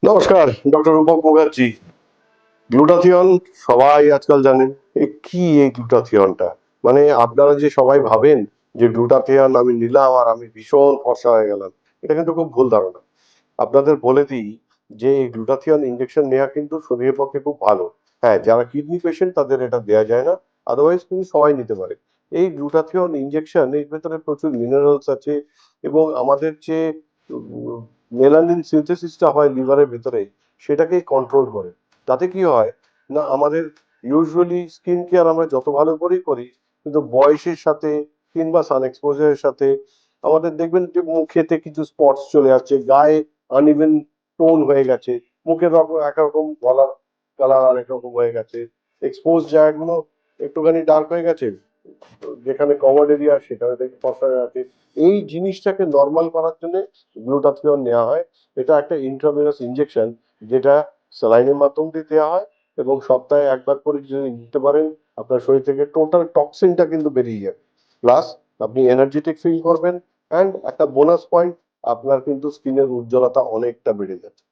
নমস্কার, ডক্টর রূপক মুখার্জি। গ্লুটাথিয়ন সবাই আজকাল জানেন। কি এই গ্লুটাথিয়নটা? মানে আপনারা যে সবাই ভাবেন যে গ্লুটাথিয়ন আমি নিলাম আর আমি ভীষণ ফর্সা হয়ে গেলাম, এটা কিন্তু খুব ভুল ধারণা। আপনাদের বলে দিই যে এই গ্লুটাথিয়ন ইনজেকশন নেওয়া কিন্তু শরীরের পক্ষে খুব ভালো। হ্যাঁ, যারা কিডনি পেশেন্ট তাদের এটা দেওয়া যায় না, আদারওয়াইজ কিন্তু সবাই নিতে পারে। এই গ্লুটাথিয়ন ইনজেকশন এর ভেতরে প্রচুর মিনারেলস আছে এবং আমাদের যে মেলানিন সিনথেসিসটা হয় লিভারের ভেতরে সেটাকে কন্ট্রোল করে। তাতে কি হয় না, আমাদের ইউজুয়ালি স্কিন কেয়ার আমরা যত ভালো করেই করি, কিন্তু বয়সের সাথে কিংবা সান এক্সপোজারের সাথে আমাদের দেখবেন যে মুখেতে কিছু স্পটস চলে আসছে, গায়ে আনইভেন টোন হয়ে গেছে, মুখের রং একরকম, গলার কালার আরেক রকম হয়ে গেছে, এক্সপোজ জায়গাগুলো একটুখানি ডার্ক হয়ে গেছে, যেখানে কভার এরিয়া সেখানে থেকে ফসা হয়ে আছে। এই জিনিসটাকে নর্মাল করার জন্য গ্লুটাথিয়ন নেওয়া হয়। এটা একটা ইন্ট্রাভেনাস ইনজেকশন, যেটা স্যালাইনের মাধ্যম দিয়ে দেওয়া হয় এবং সপ্তাহে একবার করে যদি নিতে পারেন আপনার শরীর থেকে টোটাল টক্সিনটা কিন্তু বেরিয়ে যাবে। প্লাস আপনি এনার্জেটিক ফিল করবেন, অ্যান্ড একটা বোনাস পয়েন্ট, আপনার কিন্তু স্কিনের উজ্জ্বলতা অনেকটা বেড়ে যাচ্ছে।